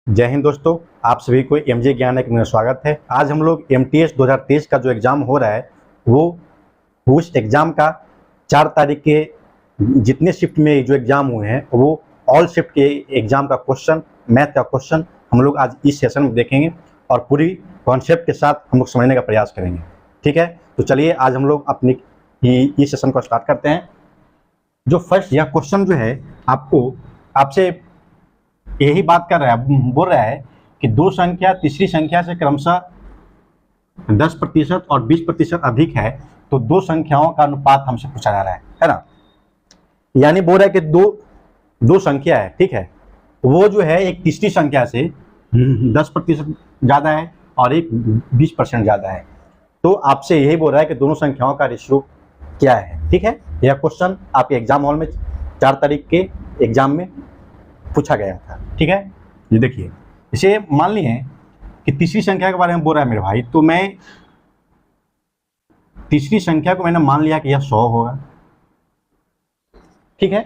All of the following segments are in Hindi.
जय हिंद दोस्तों, आप सभी को एमजे ज्ञान एक में स्वागत है। आज हम लोग एमटीएस 2023 का जो एग्ज़ाम हो रहा है वो उस एग्ज़ाम का 4 तारीख के जितने शिफ्ट में जो एग्ज़ाम हुए हैं वो ऑल शिफ्ट के एग्ज़ाम का क्वेश्चन, मैथ का क्वेश्चन हम लोग आज इस सेशन में देखेंगे और पूरी कॉन्सेप्ट के साथ हम लोग समझने का प्रयास करेंगे। ठीक है, तो चलिए आज हम लोग अपनी इस सेशन को स्टार्ट करते हैं। जो फर्स्ट यह क्वेश्चन जो है आपसे यही बात कर रहा है, बोल रहा है कि दो संख्या तीसरी संख्या से क्रमशः 10% और 20% अधिक है, तो दो संख्याओं का अनुपात हमसे पूछा जा रहा है ना। यानी बोल रहा है कि दो संख्या है, ठीक है, वो जो है एक तीसरी संख्या से 10% ज़्यादा है और एक 20% ज़्यादा है। तो आपसे यही बोल रहा है कि दोनों संख्याओं का रेशियो क्या है। ठीक है, यह क्वेश्चन आपके एग्जाम हॉल में 4 तारीख के एग्जाम में पूछा गया था। ठीक है, ये देखिए, इसे मान लिए कि तीसरी संख्या के बारे में बोल रहा है मेरे भाई, तो मैं तीसरी संख्या को मैंने मान लिया कि यह 100 होगा। ठीक है,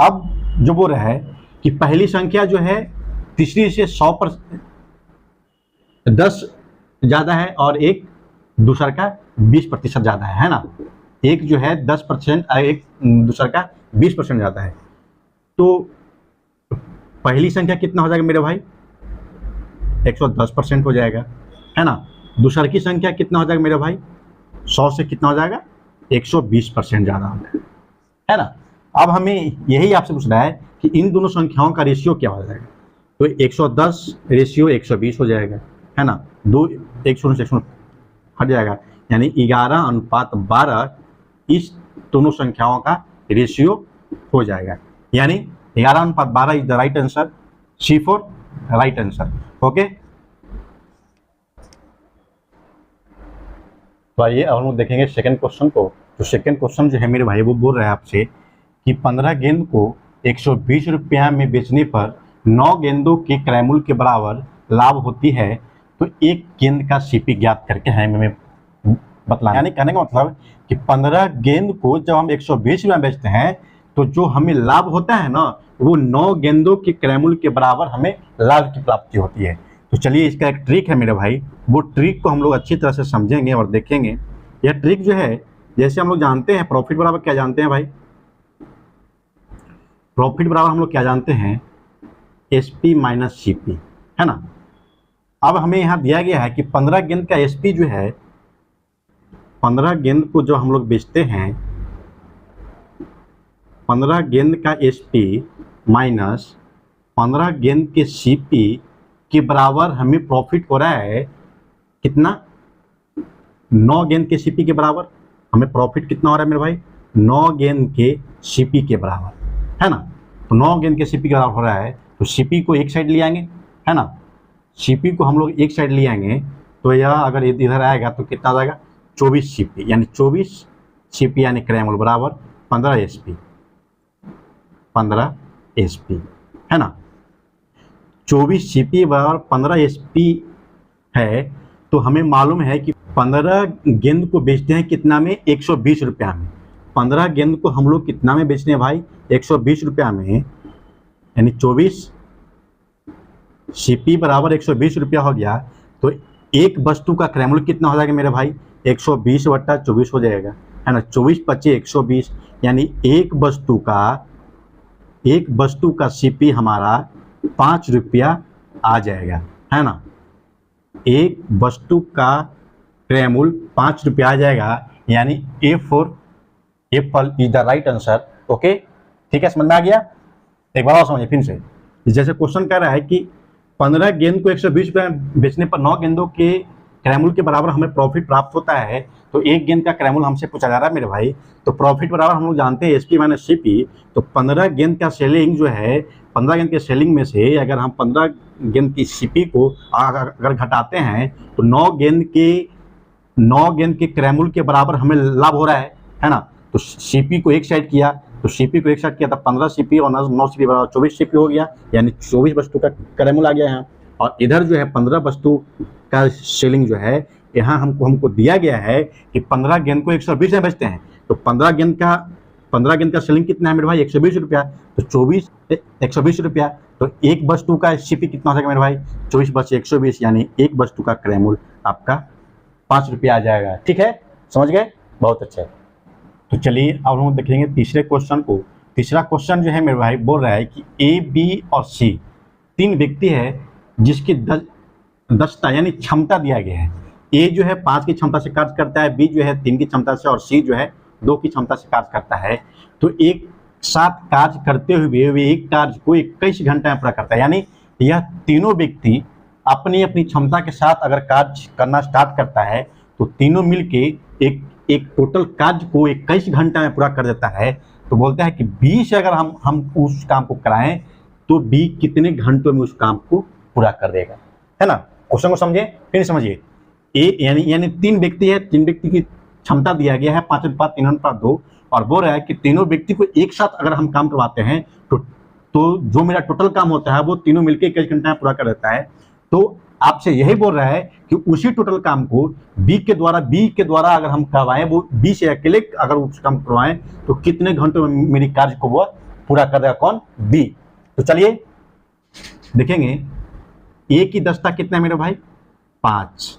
अब जो बोल रहा है कि पहली संख्या जो है तीसरी से 10 ज़्यादा है और एक दूसरा का 20% ज़्यादा है ना। एक जो है 10%, एक दूसरा का 20% ज़्यादा है। तो पहली संख्या कितना हो जाएगा मेरे भाई? 110% हो जाएगा, है ना। दूसरा की संख्या कितना हो जाएगा मेरे भाई? 100 से कितना हो जाएगा? 120% ज़्यादा हो जाएगा, है ना। अब हमें यही आपसे पूछ रहा है कि इन दोनों संख्याओं का रेशियो क्या हो जाएगा। तो 110 रेशियो 120 हो जाएगा, है ना। 100 से 100 हट जाएगा, यानी 11:12 इस दोनों संख्याओं का रेशियो हो जाएगा। यानी 11:12 is the right answer, C for right answer. Okay, तो आइए अब हम लोग देखेंगे सेकंड क्वेश्चन को। तो सेकंड क्वेश्चन जो है मेरे भाई वो बोल रहा है आपसे कि 15 गेंद को 120 रुपया में बेचने पर 9 गेंदों के क्रयमूल्य के बराबर लाभ होती है, तो एक गेंद का सीपी ज्ञात करके हमें बतलाना। यानी कहने का मतलब कि 15 गेंद को जब हम 120 रुपया बेचते हैं तो जो हमें लाभ होता है ना, वो 9 गेंदों के क्रयमूल्य के बराबर हमें लाभ की प्राप्ति होती है। तो चलिए, इसका एक ट्रिक है मेरे भाई, वो ट्रिक को हम लोग अच्छी तरह से समझेंगे और देखेंगे। यह ट्रिक जो है, जैसे हम लोग जानते हैं प्रॉफिट बराबर क्या जानते हैं भाई? प्रॉफिट बराबर हम लोग क्या जानते हैं? SP माइनस CP, है ना। अब हमें यहाँ दिया गया है कि 15 गेंद का SP जो है, 15 गेंद को जो हम लोग बेचते हैं, 15 गेंद का SP माइनस 15 गेंद के CP के बराबर हमें प्रॉफिट हो रहा है कितना? 9 गेंद के CP के बराबर हमें प्रॉफिट कितना हो रहा है मेरे भाई? 9 गेंद के CP के बराबर, है ना। तो 9 गेंद के CP के बराबर हो रहा है, तो CP को एक साइड ले आएंगे, है ना। CP को हम लोग एक साइड ले आएंगे तो यह अगर इधर आएगा तो कितना आ जाएगा? 24 CP, यानी 24 CP यानी क्रयमूल्य बराबर 15 SP, 15 SP, है ना। 24 CP बराबर 15 SP है, तो हमें मालूम है कि 15 गेंद को बेचते हैं कितना में? 120 रुपया में। 15 गेंद को हम लोग कितना में बेचते हैं भाई? 120 रुपया में, यानी 24 CP बराबर 120 रुपया हो गया। तो एक वस्तु का क्रयमूल्य कितना हो जाएगा मेरे भाई? 120/24 हो जाएगा, है ना। 24 × 25 120, यानी एक वस्तु का CP हमारा 5 रुपया आ जाएगा, है ना। एक वस्तु का क्रयमूल्य 5 रुपया आ जाएगा, यानी A for Apple is the right answer. Okay, ठीक है, समझ में आ गया? एक बार और समझिए फिर से। जैसे क्वेश्चन कह रहा है कि 15 गेंद को 120 रुपये बेचने पर 9 गेंदों के क्रयमूल्य के बराबर हमें प्रॉफिट प्राप्त होता है, तो एक गेंद का क्रयमूल्य हमसे पूछा जा रहा है मेरे भाई। तो प्रॉफिट बराबर हम लोग जानते हैं SP माइनस CP। तो 15 गेंद का सेलिंग जो है, 15 गेंद के सेलिंग में से अगर हम 15 गेंद की CP को अगर घटाते हैं तो 9 गेंद के क्रयमूल्य के बराबर हमें लाभ हो रहा है ना। तो CP को एक साइड किया, तो CP को एक साइड किया तो 15 CP और 9 CP बराबर 24 CP हो गया, यानी 24 वस्तु का क्रयमूल्य आ गया यहाँ। और इधर जो है 15 वस्तु का सेलिंग जो है, यहाँ हमको दिया गया है कि 15 गेंद को 120 में बेचते हैं, तो 15 गेंद का 15 गेंद का सेलिंग कितना है मेरे भाई 120 रुपया, तो 120 रुपया, तो एक वस्तु का सीपी कितना हो जाएगा मेरे भाई 24 बचे 120, यानी एक वस्तु का क्रय मूल्य आपका 5 रुपया आ जाएगा। ठीक है, समझ गए, बहुत अच्छा है। तो चलिए अब हम देखेंगे तीसरे क्वेश्चन को। तीसरा क्वेश्चन जो है मेरे भाई बोल रहा है कि ए, बी और सी 3 व्यक्ति है जिसकी दक्षता यानी क्षमता दिया गया है। ए जो है 5 की क्षमता से कार्य करता है, बी जो है 3 की क्षमता से और सी जो है 2 की क्षमता से कार्य करता है। तो एक साथ कार्य करते हुए वे एक कार्य को 21 घंटे में पूरा करता है, यानी यह तीनों व्यक्ति अपनी अपनी क्षमता के साथ अगर कार्य करना स्टार्ट करता है तो तीनों मिलके एक टोटल कार्य को 21 घंटे में पूरा कर देता है। तो बोलते हैं कि बी से अगर हम उस काम को कराएं तो बी कितने घंटों में उस काम को पूरा कर देगा, है ना। क्वेश्चन को समझे फिर समझिए। ए यानी 3 व्यक्ति है, 3 व्यक्ति की क्षमता दिया गया है 5/3/2 और बोल रहा है कि तीनों व्यक्ति को एक साथ अगर हम काम करवाते हैं तो जो मेरा टोटल काम होता है वो तीनों मिलकर 21 घंटे में पूरा कर देता है। तो आपसे यही बोल रहा है कि उसी टोटल काम को बी के द्वारा अगर हम करवाएं, वो बी से अकेले अगर उस काम करवाएं तो कितने घंटों में मेरी कार्य को वो पूरा कर देगा, कौन, बी। तो चलिए देखेंगे ए की दक्षता कितना है मेरे भाई 5,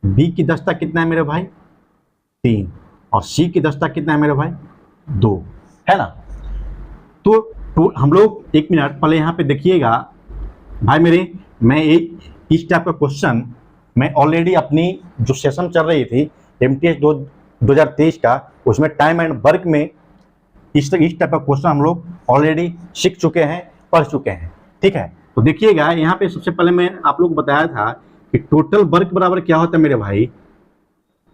बी की दक्षता कितना है मेरे भाई 3 और सी की दक्षता कितना है मेरे भाई 2, है ना। तो हम लोग 1 मिनट पहले यहाँ पे देखिएगा भाई मेरे, मैं इस टाइप का क्वेश्चन मैं ऑलरेडी अपनी जो सेशन चल रही थी MTS 2023 का, उसमें टाइम एंड वर्क में इस टाइप का क्वेश्चन हम लोग ऑलरेडी सीख चुके हैं, पढ़ चुके हैं। ठीक है, तो देखिएगा यहाँ पे सबसे पहले मैं आप लोग को बताया था कि टोटल वर्क बराबर क्या होता है मेरे भाई,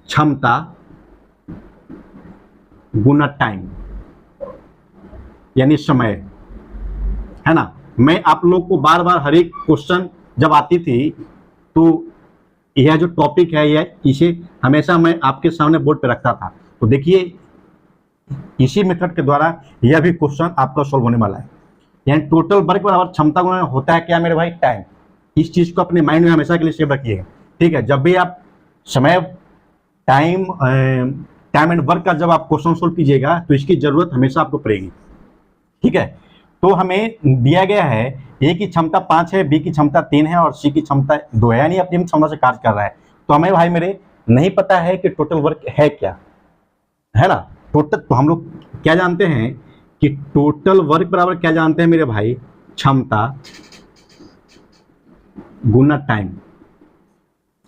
क्षमता गुना टाइम यानी समय, है ना। मैं आप लोग को बार बार हर एक क्वेश्चन जब आती थी तो यह जो टॉपिक है यह इसे हमेशा मैं आपके सामने बोर्ड पे रखता था। तो देखिए इसी मेथड के द्वारा यह भी क्वेश्चन आपका सॉल्व होने वाला है। यानी टोटल वर्क बराबर क्षमता गुना होता है क्या मेरे भाई, टाइम। इस चीज को अपने माइंड में हमेशा के लिए सेव रखिएगा। ठीक है, जब भी आप समय टाइम एंड वर्क का जब आप क्वेश्चन सोल्व कीजिएगा तो इसकी जरूरत हमेशा आपको पड़ेगी। ठीक है, तो हमें दिया गया है ए की क्षमता 5 है, बी की क्षमता 3 है और सी की क्षमता 2 है, यानी अपनी क्षमता से कार्य कर रहा है। तो हमें भाई मेरे नहीं पता है कि टोटल वर्क है क्या, है ना। टोटल तो हम लोग क्या जानते हैं कि टोटल वर्क बराबर क्या जानते हैं मेरे भाई, क्षमता गुना टाइम,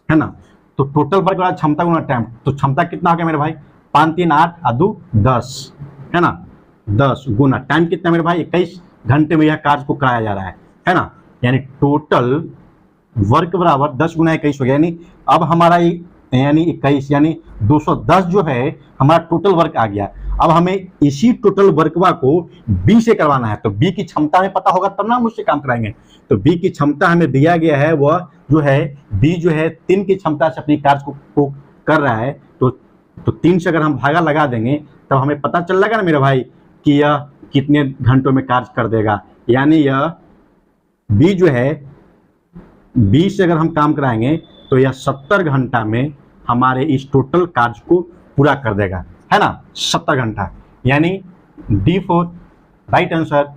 है ना। तो टोटल वर्क बराबर क्षमता गुना टाइम, तो क्षमता कितना हो गया मेरे भाई 5 3 8 और 2 10, है ना। 10 गुना टाइम कितना मेरे भाई 21 घंटे में यह कार्य को कराया जा रहा है ना। यानी टोटल वर्क बराबर 10 गुना 21 हो गया, यानी अब हमारा यानी 21 यानी 210 जो है हमारा टोटल वर्क आ गया। अब हमें इसी टोटल वर्कवा को बी से करवाना है, तो बी की क्षमता हमें पता होगा तब ना हम उससे काम कराएंगे। तो बी की क्षमता हमें दिया गया है, वह जो है बी जो है 3 की क्षमता से अपनी कार्य को कर रहा है। तो 3 से अगर हम भागा लगा देंगे तब हमें पता चल जाएगा ना मेरे भाई कि यह कितने घंटों में कार्य कर देगा। यानी यह बी जो है 20 से अगर हम काम कराएंगे तो यह 70 घंटा में हमारे इस टोटल कार्य को पूरा कर देगा, है ना। 70 घंटा, यानी D4 राइट आंसर।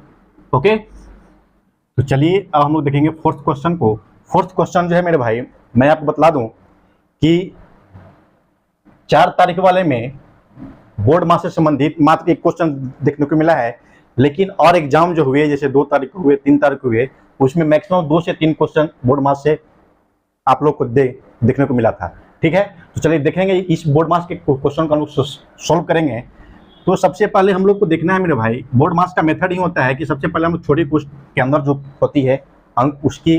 ओके, तो चलिए अब हम लोग देखेंगे फोर्थ क्वेश्चन को। फोर्थ क्वेश्चन जो है मेरे भाई मैं आपको बता दूं कि 4 तारीख वाले में बोर्ड मास से संबंधित मात्र एक क्वेश्चन देखने को मिला है, लेकिन और एग्जाम जो हुए जैसे 2 तारीख को हुए 3 तारीख को हुए उसमें मैक्सिमम 2 से 3 क्वेश्चन बोर्ड मास से आप लोग को देखने को मिला था। ठीक है, तो चलिए देखेंगे इस बोर्ड मास के क्वेश्चन को हम लोग सॉल्व करेंगे। तो सबसे पहले हम लोग को देखना है मेरे भाई, बोर्ड मास का मेथड ही होता है कि सबसे पहले हम लोग छोटी पोस्ट के अंदर जो होती है अंक उसकी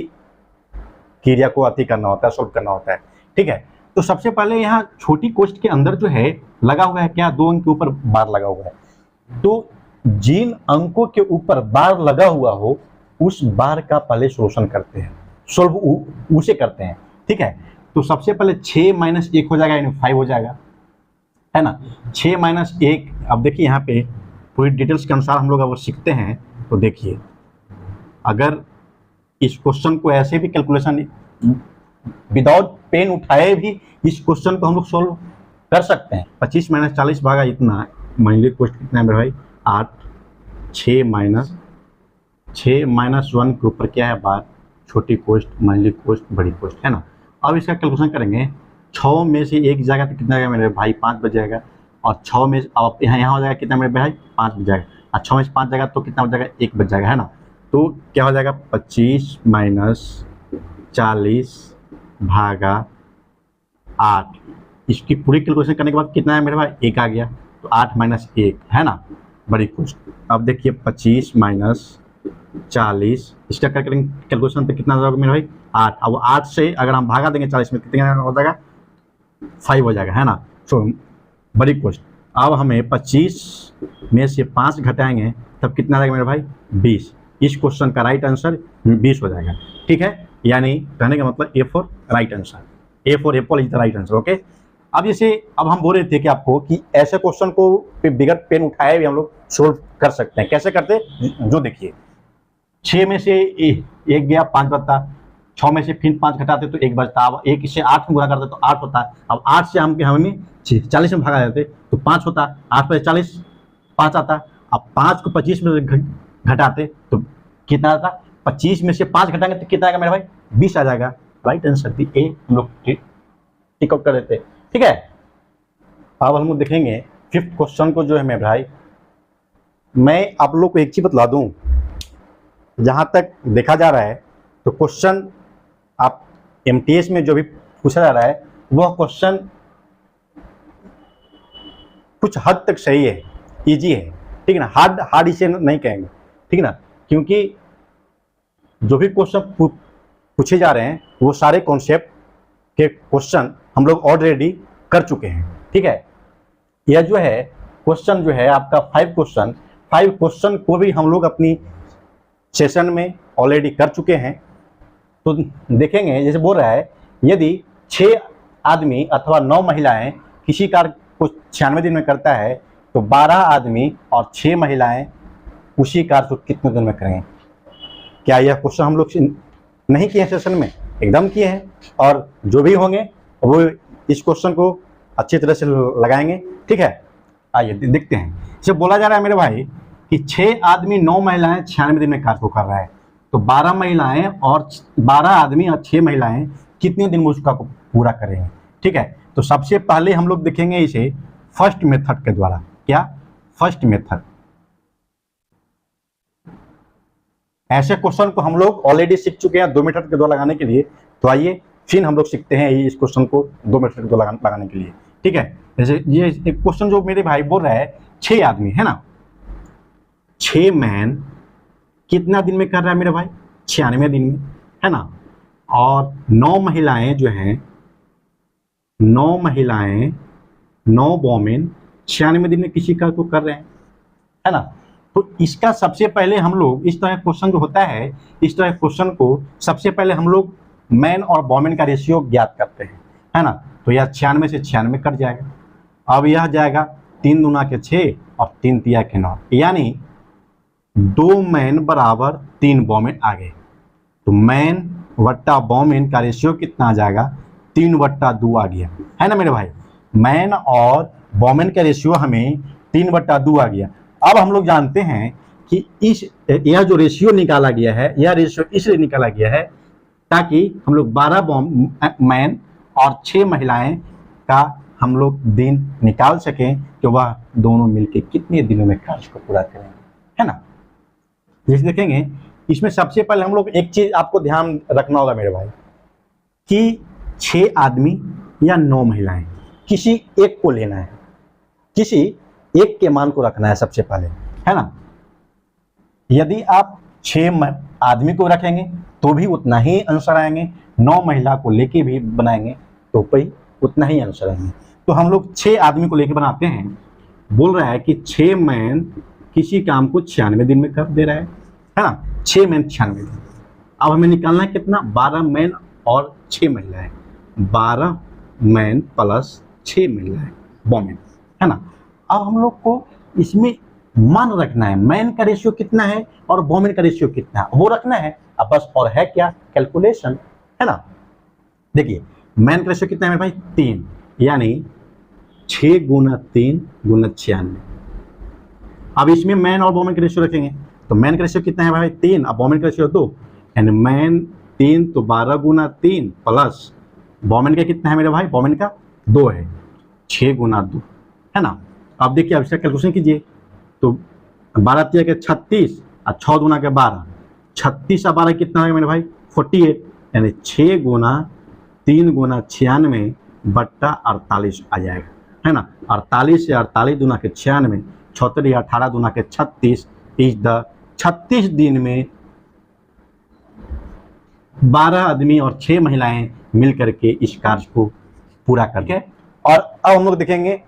क्रिया को अति करना होता है, सॉल्व करना होता है। ठीक है, तो सबसे पहले यहाँ छोटी कोष्ठ के अंदर जो है लगा हुआ है क्या, 2 अंक के ऊपर बार लगा हुआ है। तो जिन अंकों के ऊपर बार लगा हुआ हो उस बार का पहले सॉल्यूशन करते हैं, सॉल्व उसे करते हैं। ठीक है, तो सबसे पहले 6 - 1 हो जाएगा यानी 5 हो जाएगा, है ना। 6 - 1, अब देखिए यहाँ पे पूरी डिटेल्स के अनुसार हम लोग अब सीखते हैं। तो देखिए अगर इस क्वेश्चन को ऐसे भी कैलकुलेशन विदाउट पेन उठाए भी इस क्वेश्चन को हम लोग सोल्व कर सकते हैं। 25 - 40 भागा इतना मंथली कॉस्ट कितना है मेरे भाई 8, 6 माइनस 1 के ऊपर क्या है 12, छोटी कॉस्ट मंथली कॉस्ट बड़ी कॉस्ट है ना। अब इसका कैलकुलेशन करेंगे, 6 में से 1 जाएगा तो कितना आएगा मेरे भाई 5 बच जाएगा, और 6 में अब यहाँ हो जाएगा कितना मेरे भाई 5 बच जाएगा, और 6 में से 5 जाएगा तो कितना बच जाएगा 1 बच जाएगा है ना। तो क्या हो जाएगा 25 माइनस 40 भागा 8, इसकी पूरी कैलकुलेशन करने के बाद कितना है मेरे भाई 1 आ गया, तो 8 माइनस 1 है ना बड़ी कॉस्ट। अब देखिए 25 माइनस 40 इसका कैलकुलेशन तो कितना हो जाएगा मेरे भाई 8, अब 8 से अगर हम भागा देंगे 40 में कितना हो जाएगा 5 हो जाएगा है ना। सो बड़ी कॉस्ट। अब हमें 25 में से 5 घटाएंगे तब कितना आएगा मेरे भाई 20, इस क्वेश्चन का राइट आंसर 20 हो जाएगा। ठीक है, यानी कहने का मतलब A for right answer, A for Apple is the right answer. Okay, अब जैसे अब हम बोल रहे थे कि आपको कि ऐसे क्वेश्चन को बिगर पेन उठाए भी हम लोग सोल्व कर सकते हैं। कैसे करते हैं, जो देखिए 6 में से 1 गया 5 बचता, 6 में से फिर 5 घटाते तो 1 बचता, अब 1 से 8 में गुणा करते तो 8 होता। अब 8 से हमें 40 में भागा जाते तो 5 होता, 8 पर 40 5 आता। अब 5 को 25 में घटाते तो कितना आता, 25 में से 5 घटाएंगे तो कितना आएगा मेरे भाई 20 आ जाएगा। राइट आंसर भी ए हम लोग टिक आउट कर देते हैं। ठीक है, अब हम लोग देखेंगे 5th क्वेश्चन को जो है मेरे भाई, मैं आप लोग को एक चीज बतला दूं, जहां तक देखा जा रहा है तो क्वेश्चन आप एमटीएस में जो भी पूछा जा रहा है वह क्वेश्चन कुछ हद तक सही है, इजी है। ठीक है ना, हार्ड इसे नहीं कहेंगे। ठीक है ना, क्योंकि जो भी क्वेश्चन पूछे जा रहे हैं वो सारे कॉन्सेप्ट के क्वेश्चन हम लोग ऑलरेडी कर चुके हैं। ठीक है, यह जो है क्वेश्चन जो है आपका 5 क्वेश्चन को भी हम लोग अपनी सेशन में ऑलरेडी कर चुके हैं। तो देखेंगे, जैसे बोल रहा है यदि 6 आदमी अथवा 9 महिलाएं किसी कार्य को 96 दिन में करता है तो 12 आदमी और 6 महिलाएं उसी कार्य को कितने दिन में करेंगे। क्या यह क्वेश्चन हम लोग नहीं किए हैं सेशन में, एकदम किए हैं, और जो भी होंगे वो इस क्वेश्चन को अच्छी तरह से लगाएंगे। ठीक है, आइए देखते हैं। इसे बोला जा रहा है मेरे भाई कि 6 आदमी 9 महिलाएं 96 दिन में कार्य को कर रहा है, तो 12 महिलाएं और 12 आदमी और 6 महिलाएं कितने दिन में उसका को पूरा करेंगे। ठीक है, तो सबसे पहले हम लोग देखेंगे इसे फर्स्ट मेथड के द्वारा। क्या, फर्स्ट मेथड। ऐसे क्वेश्चन को हम लोग ऑलरेडी सीख चुके हैं 2 मेथड के द्वारा लगाने के लिए। तो आइए फिर हम लोग सीखते हैं इस क्वेश्चन को 2 मेथड के द्वारा लगाने के लिए। ठीक है, जैसे ये एक क्वेश्चन जो मेरे भाई बोल रहा है 6 आदमी है ना, 6 मैन कितना दिन में कर रहा है मेरे भाई 96 दिन में है ना, और 9 महिलाएं जो हैं 9 महिलाएं 9 वोमेन 96 दिन में किसी कार्य को कर रहे हैं है ना। तो इसका सबसे पहले हम लोग इस तरह क्वेश्चन जो होता है, इस तरह क्वेश्चन को सबसे पहले हम लोग मैन और वोमेन का रेशियो ज्ञात करते हैं है ना। तो यह 96 से 96 कट जाएगा। अब यह जाएगा 3 दूना के 6 और 3 तिया के 9, यानी 2 मैन बराबर 3 वोमेन आ गए। तो मैन वट्टा वोमेन का रेशियो कितना आ जाएगा 3/2 आ गया है ना मेरे भाई। मैन और वोमेन का रेशियो हमें 3/2 आ गया। अब हम लोग जानते हैं कि यह जो रेशियो निकाला गया है, यह रेशियो इसलिए निकाला गया है ताकि हम लोग 12 मैन और 6 महिलाएं का हम लोग दिन निकाल सकें कि वह दोनों मिलकर कितने दिनों में कार्य को पूरा करेंगे है ना। जैसे देखेंगे इसमें सबसे पहले हम लोग एक चीज आपको ध्यान रखना होगा मेरे भाई कि 6 आदमी या 9 महिलाएं, किसी एक को लेना है, किसी एक के मान को रखना है सबसे पहले है ना। यदि आप 6 आदमी को रखेंगे तो भी उतना ही आंसर आएंगे, 9 महिला को लेके भी बनाएंगे तो भी उतना ही आंसर आएंगे। तो हम लोग 6 आदमी को लेके बनाते हैं। बोल रहा है कि 6 मैन किसी काम को 96 दिन में कर दे रहा है ना, 6 मैन 96 दिन। अब हमें निकालना है कितना, 12 मैन और 6 महिलाएं, 12 मैन प्लस 6 महिलाएं वोमेन है ना। अब हम लोग को इसमें मान रखना है, मैन का रेशियो कितना है और वोमेन का रेशियो कितना है वो रखना है। अब बस और है क्या, कैलकुलेशन है ना। देखिए मैन का रेशियो कितना है मेरे भाई 3, यानी 6 गुना 3 गुना 96, अब इसमें मैन और वोमेन का रेशियो रखेंगे, तो मैन का रेशियो कितना है भाई 3, अब वोमेन का रेशियो 2, यानी मैन 3 तो 12 गुना 3 प्लस वोमेन का कितना है मेरे भाई, वोमेन का 2 है, 6 गुना 2 है ना। अब देखिए अब इसका कैलकुलेशन कीजिए, तो 12 3 के 36 और 6 गुना के 12, 36 और 12 कितना होगा मेरे भाई 48, यानी 6 गुना 3 गुना 96 बट्टा 48 आ जाएगा, है ना। 48 से 48 दुना के 96, 76 या 18 दुना के 36 इज द 36 दिन में 12 आदमी और 6 महिलाएं मिलकर के इस कार्य को पूरा करके। और अब हम लोग देखेंगे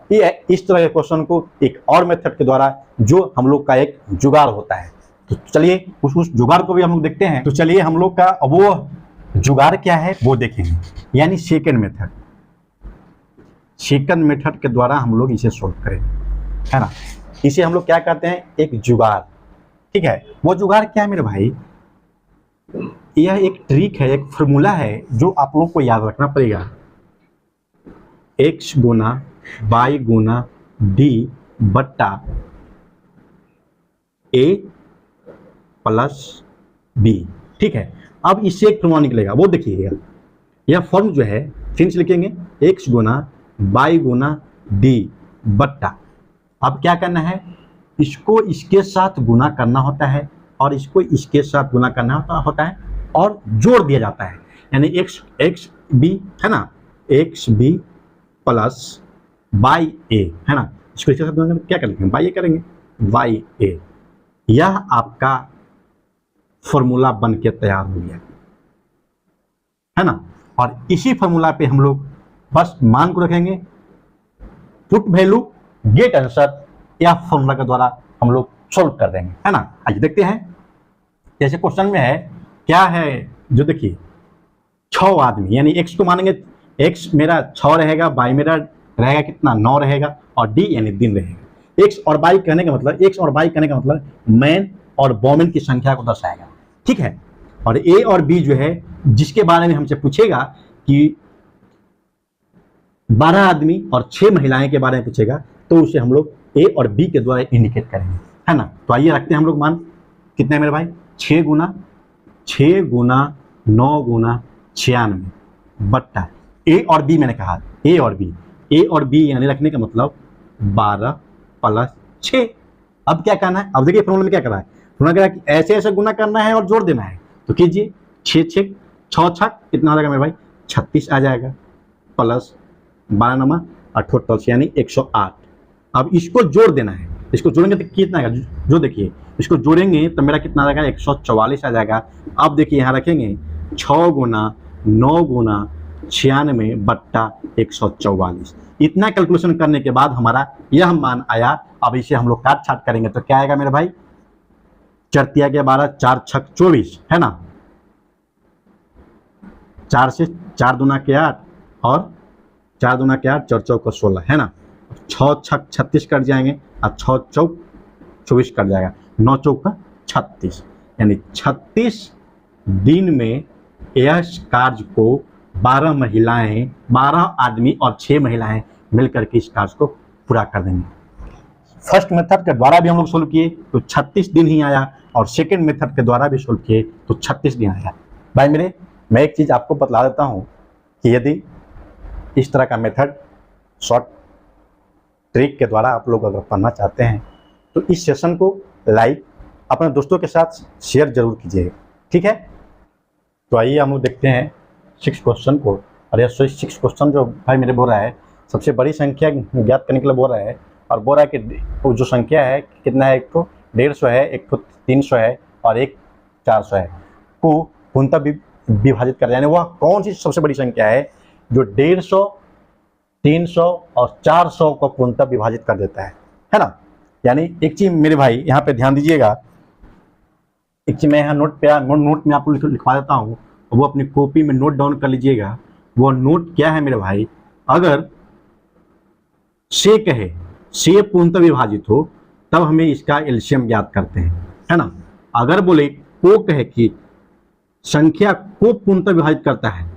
ये इस तरह के क्वेश्चन को एक और मेथड के द्वारा, जो हम लोग का एक जुगाड़ होता है। तो चलिए उस जुगाड़ को भी हम लोग देखते हैं। तो चलिए हम लोग का वो जुगाड़ क्या है वो देखेंगे, यानी सेकंड मेथड। सेकंड मेथड के द्वारा हम लोग इसे सोल्व करें, है ना। इसे हम लोग क्या कहते हैं, एक जुगाड़, ठीक है। वो जुगाड़ क्या है मेरे भाई, यह एक ट्रिक है, एक फॉर्मूला है जो आप लोग को याद रखना पड़ेगा। x गुना y गुना d बट्टा a प्लस b, ठीक है। अब इससे एक फॉर्मूला निकलेगा, वो देखिएगा। यह फॉर्म जो है फिर से लिखेंगे, x गुना y गुना d बट्टा, अब क्या करना है, इसको इसके साथ गुना करना होता है और इसको इसके साथ गुना करना होता है और जोड़ दिया जाता है, यानी x b है ना, x b plus y a है ना, इसको इसके साथ गुना क्या करेंगे, y a करेंगे, y a। यह आपका फॉर्मूला बन के तैयार हो गया, है ना। और इसी फॉर्मूला पे हम लोग बस मान को रखेंगे, पुट वैल्यू गेट आंसर, या फॉर्मूला के द्वारा हम लोग सोल्व कर देंगे, है ना। आइए देखते हैं, जैसे क्वेश्चन में है क्या है, जो देखिए 6 आदमी, यानी x को मानेंगे, x मेरा 6 रहेगा, y मेरा रहेगा कितना 9 रहेगा, और d यानी दिन रहेगा। x और y कहने का मतलब, x और y कहने का मतलब मैन और वोमेन की संख्या को दर्शाएगा, ठीक है। और a और b जो है, जिसके बारे में हमसे पूछेगा कि 12 आदमी और 6 महिलाएं के बारे में पूछेगा, तो उसे हम लोग a और b के द्वारा इंडिकेट करेंगे, है ना। तो आइए रखते हैं हम लोग मान, कितने मेरे भाई 6 गुना 9 गुना 96 बट्टा a और b, मैंने कहा a और b यानी रखने का मतलब 12 प्लस 6। अब क्या करना है, अब देखिए फॉर्मूला में क्या करना है, फॉर्मूला कह रहा है कि ऐसे ऐसे गुना करना है और जोड़ देना है। तो कीजिए 6 छक कितना आ जाएगा मेरे भाई 36 आ जाएगा, प्लस 12 नमा 88 यानी 108। अब इसको जोड़ देना है, इसको जोड़ेंगे तो कितना आएगा, जो देखिए इसको जोड़ेंगे तो मेरा कितना आ जाएगा 144 आ जाएगा। अब देखिए यहाँ रखेंगे 6 गुना 9 गुना 96 बट्टा 144। इतना कैलकुलेशन करने के बाद हमारा यह मान आया। अब इसे हम लोग काट छाट करेंगे तो क्या आएगा मेरे भाई, 4 तिया के 12, 4 छक 24, है ना। 4 से 4 दूना के 8 और 4 दूना के 8, 4 चौक 16, है ना। 6 छक 36 कट जाएंगे और 6 चौक 24 कट जाएगा, 9 चौक 36, यानी 36 दिन में यह कार्य को 12 महिलाएं, 12 आदमी और 6 महिलाएं मिलकर के इस कार्य को पूरा कर देंगे। फर्स्ट मेथड के द्वारा भी हम लोग सोल्व किए तो 36 दिन ही आया, और सेकंड मेथड के द्वारा भी सोल्व किए तो 36 दिन आया। भाई मेरे, मैं एक चीज़ आपको बतला देता हूँ कि यदि इस तरह का मेथड शॉर्ट ट्रिक के द्वारा आप लोग अगर पढ़ना चाहते हैं तो इस सेशन को लाइक अपने दोस्तों के साथ शेयर जरूर कीजिएगा, ठीक है। तो आइए हम लोग देखते हैं 6 क्वेश्चन को। और यह 6 क्वेश्चन जो भाई मेरे बोल रहा है, सबसे बड़ी संख्या ज्ञात करने के लिए बोल रहा है, और बोल रहा है कि वो जो संख्या है कितना है, एक तो 150 है, एक तो 300 है और एक 400 है, को पूर्णतः विभाजित कर, यानी वह कौन सी सबसे बड़ी संख्या है जो 150, 300 और 400 को पूर्णतः विभाजित कर देता है ना। यानी एक चीज मेरे भाई यहाँ पे ध्यान दीजिएगा, एक चीज मैं यहाँ नोट में आपको लिखवा देता हूँ, वो अपनी कॉपी में नोट डाउन कर लीजिएगा। वो नोट क्या है मेरे भाई, अगर से कहे, से पूर्णतः विभाजित हो तब हमें इसका एलसीएम ज्ञात करते हैं, है ना। अगर बोले को कहे कि संख्या को पूर्णतः विभाजित करता है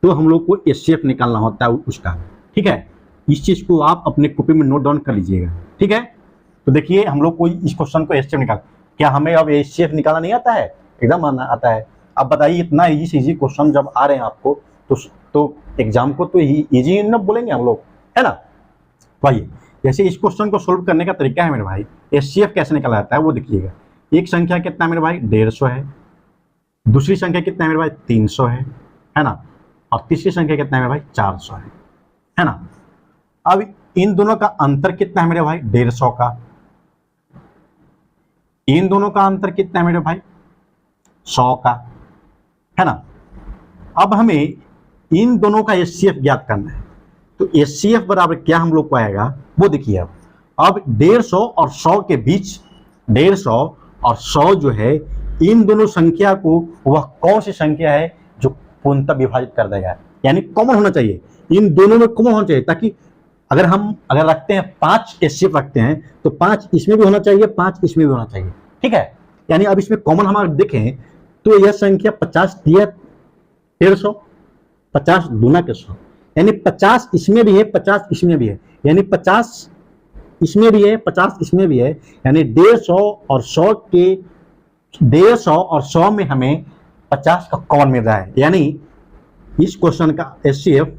तो हम लोग को एचसीएफ निकालना होता है उसका, ठीक है। इस चीज को आप अपने कॉपी में नोट डाउन कर लीजिएगा, ठीक है। तो देखिए हम लोग कोई इस क्वेश्चन को एचसीएफ निकाल, क्या हमें अब एचसीएफ निकालना नहीं आता है? एकदम आता है। अब बताइए इतना इजी से इजी क्वेश्चन जब आ रहे हैं आपको तो एग्जाम को तो इजी न बोलेंगे हम लोग, है ना। तो आइए जैसे इस क्वेश्चन को सोल्व करने का तरीका है मेरे भाई, एचसीएफ कैसे निकाला जाता है वो देखिएगा। एक संख्या कितना है मेरे भाई? 150 है। दूसरी संख्या कितना है मेरे भाई? 300 है ना। और तीसरी संख्या कितना है मेरे भाई? 400 है ना। अब इन दोनों का अंतर कितना है मेरे भाई? 150 का। इन दोनों का अंतर कितना है मेरे भाई? 100 का, है ना। अब हमें इन दोनों का एचसीएफ ज्ञात करना है, तो एचसीएफ बराबर क्या हम लोग को आएगा वो देखिए। अब 150 और 100 के बीच 150 और 100 जो है, इन दोनों संख्या को वह कौन सी संख्या है जो पूर्णतः विभाजित कर देगा, यानी कॉमन होना चाहिए, इन दोनों में कॉमन होना चाहिए, ताकि अगर रखते हैं 5 एचसीएफ रखते हैं तो 5 इसमें भी होना चाहिए, 5 इसमें भी होना चाहिए, ठीक है। यानी अब इसमें कॉमन हम देखें तो यह संख्या 50 दिया 150, 50 दूना के 100, यानी 50 इसमें भी है, 50 इसमें भी है, यानी 50 इसमें भी है, 50 इसमें भी है, यानी 150 और 100 के 150 और 100 में हमें 50 का कॉमन मिल रहा है, यानी इस क्वेश्चन का एचसीएफ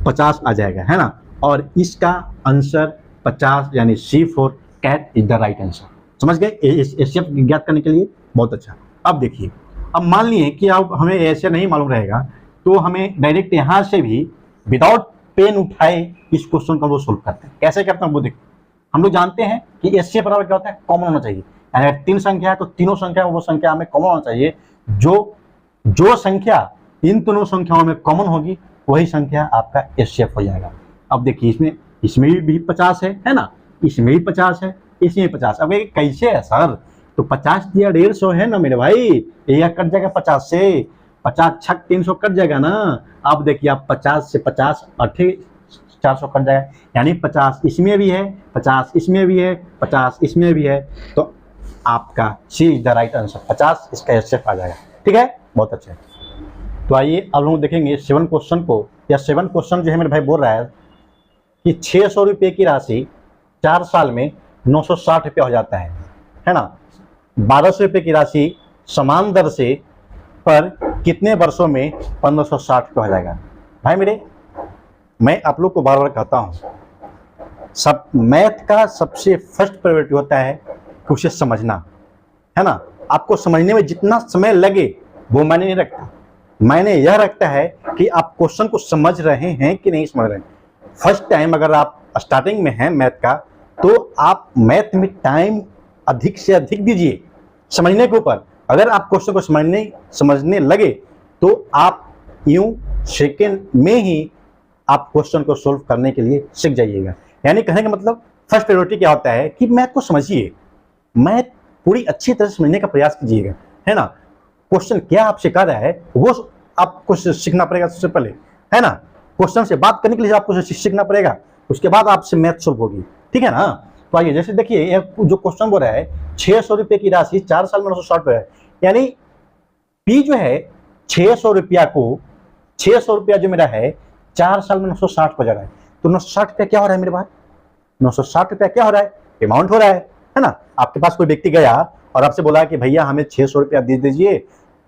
50 आ जाएगा, है ना। और इसका आंसर 50 यानी C4 cat is the right answer. समझ गए एचसीएफ ज्ञात करने के लिए? बहुत अच्छा। अब देखिए, अब मान लिए कि अब हमें ऐसे नहीं मालूम रहेगा तो हमें डायरेक्ट यहाँ से भी विदाउट पेन उठाए इस क्वेश्चन को वो सोल्व करते हैं। कैसे करते हैं वो देखिए। हम लोग जानते हैं कि एचसीएफ बराबर क्या होता है? कॉमन होना चाहिए। अगर 3 संख्या है तो तीनों संख्या वो संख्या हमें कॉमन होना चाहिए, जो संख्या इन तीनों संख्याओं में कॉमन होगी वही संख्या आपका एचसीएफ हो जाएगा। अब देखिए इसमें भी 50 है ना, इसमें भी 50 है, इसमें भी 50। अब ये कैसे है सर? तो 50 दिया 150 है ना मेरे भाई, ये कट जाएगा 50 से, 50 छक 300 कट जाएगा ना। अब देखिए आप 50 से 50 अठे 400 कट जाएगा, यानी 50 इसमें भी है, 50 इसमें भी है, 50 इसमें भी है, तो आपका सी इज द राइट आंसर, 50 इसका एचसीएफ आ जाएगा। ठीक है, बहुत अच्छा है। तो आइए अब हम देखेंगे 7 क्वेश्चन को। या 7 क्वेश्चन जो है मेरे भाई बोल रहा है कि 600 रुपये की राशि 4 साल में 960 रुपया हो जाता है ना। 1200 रुपये की राशि समान दर से पर कितने वर्षों में 1560 रुपये हो जाएगा? भाई मेरे, मैं आप लोग को बार बार कहता हूँ, सब मैथ का सबसे फर्स्ट प्रायोरिटी होता है कि उसे समझना, है ना। आपको समझने में जितना समय लगे वो मायने नहीं रखता, मायने यह रखता है कि आप क्वेश्चन को समझ रहे हैं कि नहीं समझ रहे हैं। फर्स्ट टाइम अगर आप स्टार्टिंग में हैं मैथ का, तो आप मैथ में टाइम अधिक से अधिक दीजिए समझने के ऊपर। अगर आप क्वेश्चन को समझने लगे तो आप यूं सेकेंड में ही आप क्वेश्चन को सोल्व करने के लिए सीख जाइएगा। यानी कहने का मतलब फर्स्ट प्रायोरिटी क्या होता है कि मैथ को समझिए, मैथ पूरी अच्छी तरह से समझने का प्रयास कीजिएगा, है ना। क्वेश्चन क्या आपसे कर रहा है वो आपको सीखना पड़ेगा सबसे पहले, है ना। क्वेश्चन से बात करने के लिए आपको सीखना पड़ेगा, उसके बाद आपसे मैथ सोल्व होगी, ठीक है ना। तो आइए जैसे देखिए जो क्वेश्चन बोल रहा है 600 रुपये की राशि 4 साल में 960 रुपये है, यानी पी जो है 600 रुपया को 600 रुपया जो मेरा है 4 साल में 960 हो जा रहा है, तो 960 रुपया क्या हो रहा है मेरे भाई? 960 रुपया क्या हो रहा है? अमाउंट हो रहा है ना। आपके पास कोई व्यक्ति गया और आपसे बोला कि भैया हमें 600 रुपया दे दीजिए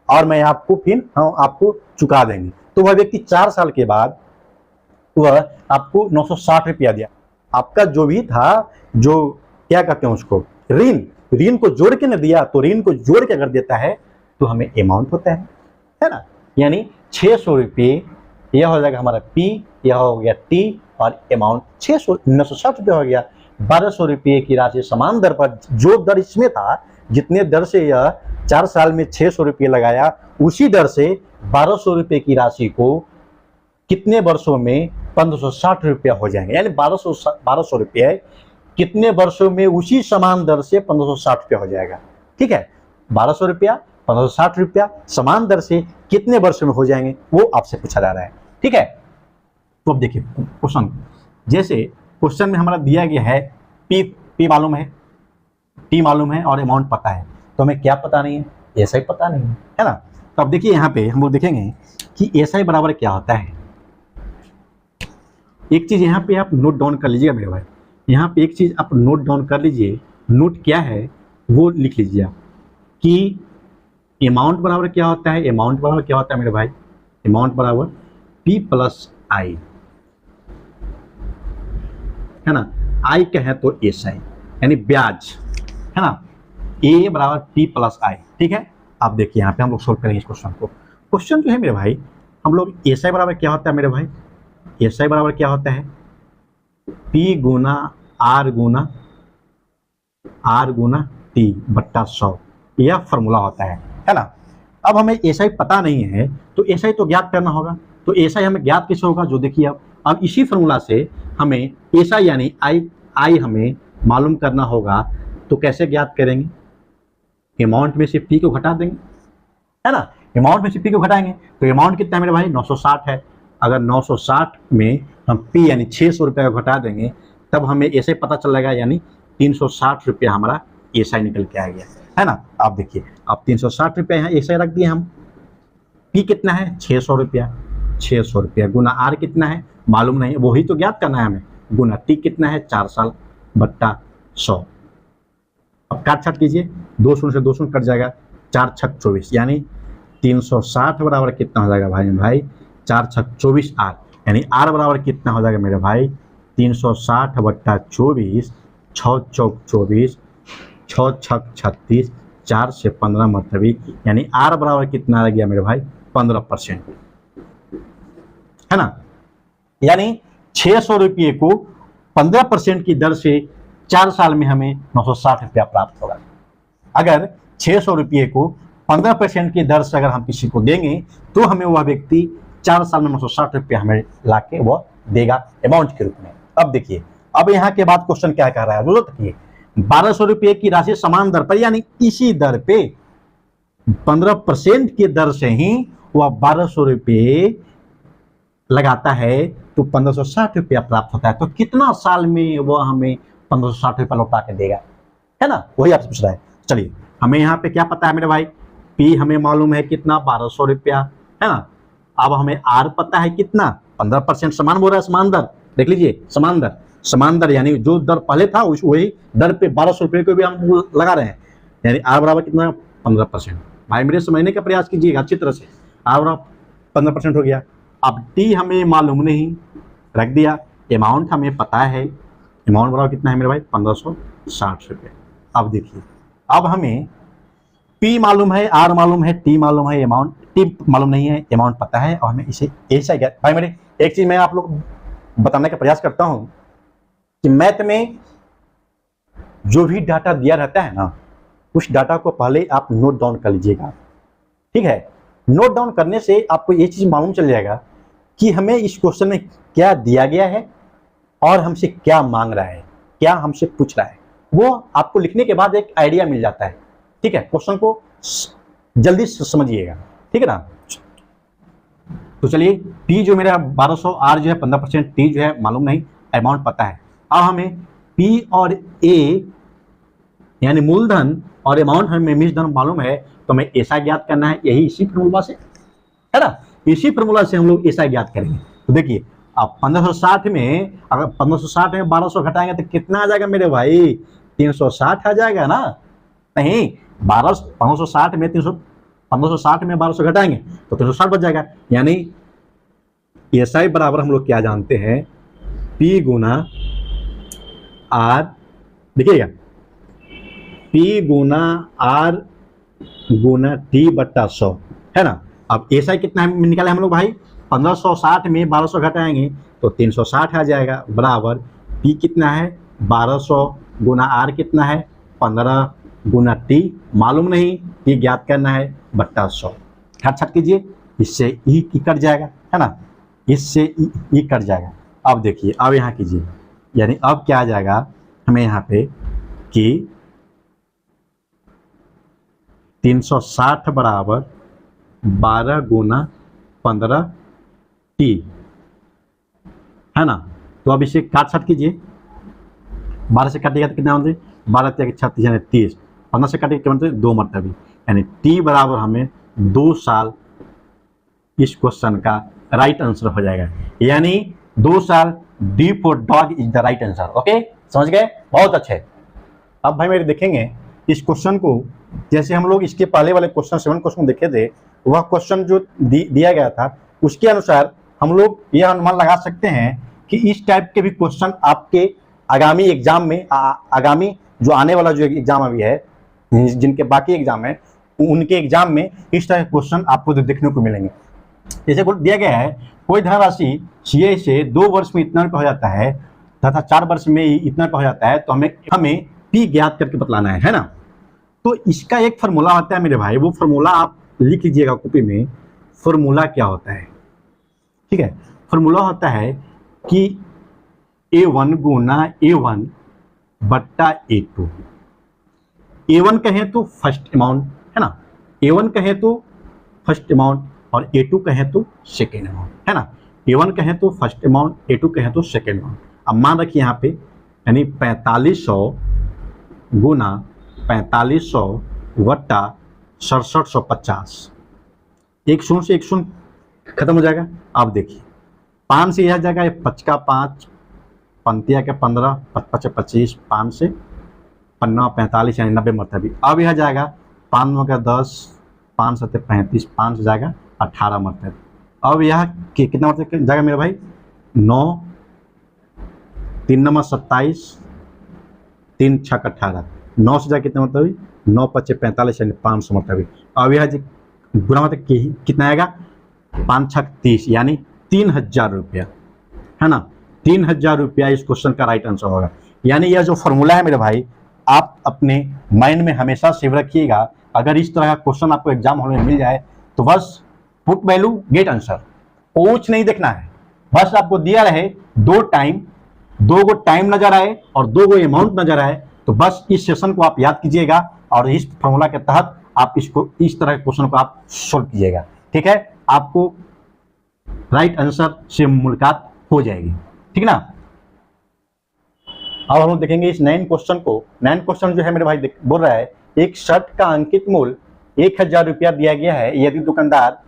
और मैं आपको फिर हम आपको चुका देंगे, तो वह व्यक्ति 4 साल के बाद वह आपको 960 रुपया दिया। आपका जो भी था, जो क्या कहते हैं उसको, ऋण को जोड़ के न दिया, तो ऋण को जोड़ के अगर देता है तो हमें अमाउंट होता है ना। यानी 600 रुपये यह हो जाएगा हमारा पी, यह हो गया टी, और अमाउंट 960 रुपये हो गया। 1200 रुपये की राशि समान दर पर, जो दर इसमें था, जितने दर से यह 4 साल में 600 रुपये लगाया, उसी दर से 1200 रुपये की राशि को कितने वर्षों में 1560 रुपया हो जाएंगे। यानी 1200 रुपये कितने वर्षों में उसी समान दर से 1560 रुपया हो जाएगा। ठीक है, 1200 रुपया 1560 रुपया समान दर से कितने वर्षों में हो जाएंगे वो आपसे पूछा जा रहा है। ठीक है, तो अब देखिए क्वेश्चन, जैसे क्वेश्चन में हमारा दिया गया है पी मालूम है, टी मालूम है और अमाउंट पता है, तो हमें क्या पता नहीं है? ऐसा ही पता नहीं है ना। तो अब देखिए यहाँ पे हम लोग देखेंगे कि ऐसा ही बराबर क्या होता है। एक चीज यहाँ पे आप नोट डाउन कर लीजिएगा मेरे भाई, यहाँ पे एक चीज आप नोट डाउन कर लीजिए, नोट क्या है वो लिख लीजिए आप, कि अमाउंट बराबर क्या होता है, अमाउंट बराबर क्या होता है मेरे भाई, अमाउंट बराबर P प्लस आई, है ना, आई कहें तो एस आई यानी ब्याज, है ना, ए बराबर P प्लस आई। ठीक है, आप देखिए यहाँ पे हम लोग सोल्व करेंगे इस क्वेश्चन को। क्वेश्चन जो है मेरे भाई, हम लोग एस आई बराबर क्या होता है मेरे भाई, एस आई बराबर क्या होता है, P गुना आर गुना टी बट्टा 100, यह फॉर्मूला होता है ना। अब हमें एसआई पता नहीं है तो एसआई तो ज्ञात करना होगा, तो एसआई हमें ज्ञात कैसे होगा, जो देखिए अब इसी फॉर्मूला से हमें एसआई यानी आई हमें मालूम करना होगा, तो कैसे ज्ञात करेंगे, अमाउंट में से पी को घटा देंगे, है ना, अमाउंट में से पी को घटाएंगे, तो अमाउंट कितना है मेरे भाई 960 है। अगर 960 में हम पी यानी 600 रुपये को घटा देंगे तब हमें एसआई पता चल जाएगा, यानी 360 रुपया हमारा एसआई निकल के आ गया, है ना। आप देखिए अब 360 रुपये यहाँ एसआई रख दिए हम, पी कितना है 600 रुपया, 600 रुपया गुना आर कितना है मालूम नहीं, वही तो ज्ञात करना है हमें, गुना टी कितना है 4 साल बट्टा 100। अब काट छाट कीजिए, 2 शून्य से 2 शून्य कट जाएगा, 4 छक 24 यानी 360 बराबर कितना हो जाएगा भाई 4 छक 24 आर, यानी आर बराबर कितना हो जाएगा मेरे भाई 360 बट्टा 24, 6 चौक 24, 6 छक 36, 4 से 15 मतलब यानी आर बराबर कितना आ गया मेरे भाई 15%, है ना। यानी 600 रुपये को 15% की दर से 4 साल में हमें 960 रुपया प्राप्त होगा। अगर 600 रुपये को 15% की दर से अगर हम किसी को देंगे तो हमें वह व्यक्ति 4 साल में 960 रुपया हमें लाके वह देगा अमाउंट के रूप में। अब देखिए, अब यहाँ के बाद क्वेश्चन क्या कह रहा है, बोलो देखिए, 1200 रुपये की राशि समान दर पर यानी इसी दर पे 15% की दर से ही वह 1200 रुपये लगाता है तो 1560 रुपया प्राप्त होता है, तो कितना साल में वह हमें 1560 रुपया लौटा के देगा, है ना, वही आपसे पूछ रहा है। चलिए, हमें यहाँ पे क्या पता है मेरे भाई, पी हमें मालूम है कितना 1200 रुपया, है ना। अब हमें आर पता है कितना 15% समान बोल रहा है, समान दर देख लीजिए, समान दर यानी जो दर पहले था वही दर पे 1200 रुपये को भी हम लगा रहे हैं, यानी आर बराबर कितना 15%। भाई मेरे समझने का प्रयास कीजिएगा अच्छी तरह से, आर बराबर 15% हो गया। अब टी हमें मालूम नहीं, रख दिया, अमाउंट हमें पता है, अमाउंट बराबर कितना है मेरे भाई 1560 रुपये। अब देखिए, अब हमें पी मालूम है, आर मालूम है, टी मालूम है, अमाउंट टी मालूम नहीं है, अमाउंट पता है, और हमें इसे ऐसा क्या भाई मेरे, एक चीज मैं आप लोग बताने का प्रयास करता हूं कि मैथ में जो भी डाटा दिया रहता है ना, उस डाटा को पहले आप नोट डाउन कर लीजिएगा, ठीक है। नोट डाउन करने से आपको ये चीज मालूम चल जाएगा कि हमें इस क्वेश्चन में क्या दिया गया है और हमसे क्या मांग रहा है, क्या हमसे पूछ रहा है, वो आपको लिखने के बाद एक आइडिया मिल जाता है, ठीक है। क्वेश्चन को जल्दी समझिएगा, ठीक है ना। तो चलिए, पी जो मेरा 1200, आर जो है 15%, टी जो है मालूम नहीं, अमाउंट पता है। अब हमें पी और ए यानी मूलधन और अमाउंट हमें मिश्र धन मालूम है, तो हमें ऐसा ज्ञात करना है, यही इसी फॉर्मूला से, है ना, इसी फॉर्मूला से हम लोग ऐसा ज्ञात करेंगे। तो देखिए, अब 1560 में अगर 1560 में 1200 घटाएंगे तो कितना आ जाएगा मेरे भाई 360 आ जाएगा ना, नहीं 1560 में 1560 में 1200 घटाएंगे तो 360 बच जाएगा, यानी एसआई बराबर हम लोग क्या जानते हैं, पी गुना आर, देखिएगा, पी गुना आर गुना टी बट्टा 100, है ना। अब एसआई कितना निकाले हम लोग भाई, 1560 में 1200 घटाएंगे तो 360 आ जाएगा, बराबर पी कितना है 1200 गुना आर कितना है 15 गुना टी मालूम नहीं, टी ज्ञात करना है बट्टा 100। घट छट कीजिए, इससे ई कट जाएगा, है ना, इससे ई कट जाएगा। अब देखिए, अब यहाँ कीजिए, यानी अब क्या आ जाएगा हमें यहाँ पे कि 360 बराबर 12 गुना 15 टी, है ना। तो अब इसे काट छाट कीजिए, 12 से काटिएगा तो कितना होंगे 12 36 यानी 30, 15 से काटिए क्या मतलब 2 मरतबे, यानी टी बराबर हमें 2 साल इस क्वेश्चन का राइट आंसर हो जाएगा, यानी 2 साल D for dog is the right answer. Okay, समझ गए? बहुत अच्छे। अब भाई मेरे देखेंगे इस क्वेश्चन को, जैसे हम लोग इसके पहले वाले क्वेश्चन 7 क्वेश्चन देखे थे, वह क्वेश्चन जो दिया गया था उसके अनुसार हम लोग यह अनुमान लगा सकते हैं कि इस टाइप के भी क्वेश्चन आपके आगामी एग्जाम में, आगामी जो आने वाला जो एग्जाम अभी है, जिनके बाकी एग्जाम है, उनके एग्जाम में इस तरह के क्वेश्चन आपको देखने को मिलेंगे। जैसे दिया गया है कोई धनराशि CA से 2 वर्ष में इतना रुपया हो जाता है तथा 4 वर्ष में इतना रुपया हो जाता है, तो हमें P ज्ञात करके बतलाना है ना। तो इसका एक फार्मूला होता है मेरे भाई, वो फार्मूला आप लिख लीजिएगा कॉपी में। फार्मूला क्या होता है? ठीक है, फार्मूला होता है कि A1 गुना A1 बट्टा A2। A1 कहें तो फर्स्ट अमाउंट है ना, A1 कहें तो फर्स्ट अमाउंट और A2 कहें तो सेकेंड अमाउंट है ना। A1 कहें तो फर्स्ट अमाउंट, A2 कहें तो सेकेंड अमाउंट। अब मान रखिए यहाँ पे, यानी 4500 गुना 4500 वट्टा 6750, एक शून्य से एक शून्य खत्म हो जाएगा। आप देखिए 5 से यह जाएगा, 5 का 5, पंतिया के 15, 5 25, 5 से 15 45 यानी 90 मरतबी। अब यह जाएगा 5 9 का 10, 5 7 35, 5 से जाएगा 18 मरतबी। अब यह कितना मरतबी जाएगा मेरे भाई? 9 3 नंबर 27, 3 6 18, 9 से जाएगा कितना मरतबी? 9 5 45 यानी 500 मरतबी। अब यह गुना मतलब कितना आएगा? 5 6 30 यानी 3000 रुपया है ना। 3000 रुपया इस क्वेश्चन का राइट आंसर होगा। यानी यह जो फॉर्मूला है मेरे भाई, आप अपने माइंड में हमेशा सेव रखिएगा। अगर इस तरह का क्वेश्चन आपको एग्जाम हॉल में मिल जाए तो बस पुट वैल्यू गेट आंसर, कुछ नहीं देखना है। बस आपको दिया रहे दो गो टाइम नजर आए और 2 गो अमाउंट नजर आए, तो बस इस सेशन को आप याद कीजिएगा और इस फॉर्मूला के तहत आप इसको, इस तरह के क्वेश्चन को आप सोल्व कीजिएगा। ठीक है, आपको राइट आंसर से मुलाकात हो जाएगी। ठीक ना। अब हम लोग देखेंगे इस 9 क्वेश्चन को। 9 क्वेश्चन जो है मेरे भाई बोल रहा है, एक शर्ट का अंकित मूल्य 1000 रुपया दिया गया है। यदि दुकानदार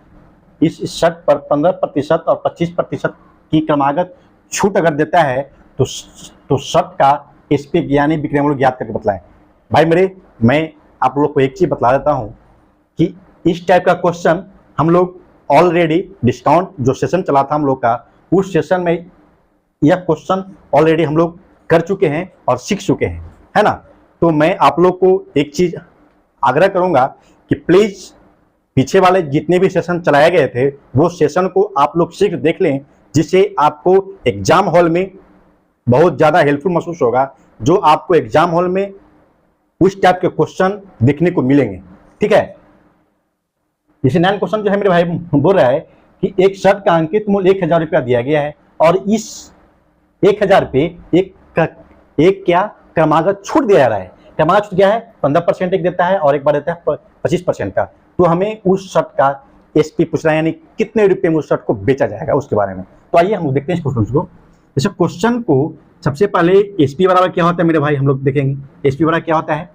इस शर्ट पर 15% और 25% की क्रमागत छूट अगर देता है तो शर्ट का SP यानी विक्रय मूल्य ज्ञात करके बतलाएं। भाई मैं आप लोग को एक चीज बतला देता हूं कि इस टाइप का क्वेश्चन हम लोग ऑलरेडी डिस्काउंट जो सेशन चला था हम लोग का, उस सेशन में यह क्वेश्चन ऑलरेडी हम लोग कर चुके हैं और सीख चुके हैं, है ना। तो मैं आप लोग को एक चीज आग्रह करूंगा कि प्लीज पीछे वाले जितने भी सेशन चलाए गए थे वो सेशन को आप लोग सीख देख लें, जिससे आपको एग्जाम हॉल में बहुत ज्यादा हेल्पफुल महसूस होगा। जो आपको एग्जाम हॉल में उस टाइप के क्वेश्चन देखने को मिलेंगे। ठीक है, जैसे 9 क्वेश्चन जो है मेरे भाई बोल रहा है कि एक शर्ट का अंकित मूल्य 1000 रुपया दिया गया है और इस 1000 पे एक क्या क्रमागत छूट दिया जा रहा है। क्रमागत छूट क्या है? 15% एक देता है और एक बार देता है 25% का। तो हमें उस शर्ट का SP पूछ रहा है, यानी कितने रुपए में उस शर्ट को बेचा जाएगा उसके बारे में। तो आइए हम देखते हैं इस क्वेश्चन को। जैसे क्वेश्चन को सबसे पहले SP बराबर क्या होता है मेरे भाई, हम लोग देखेंगे SP बराबर क्या होता है।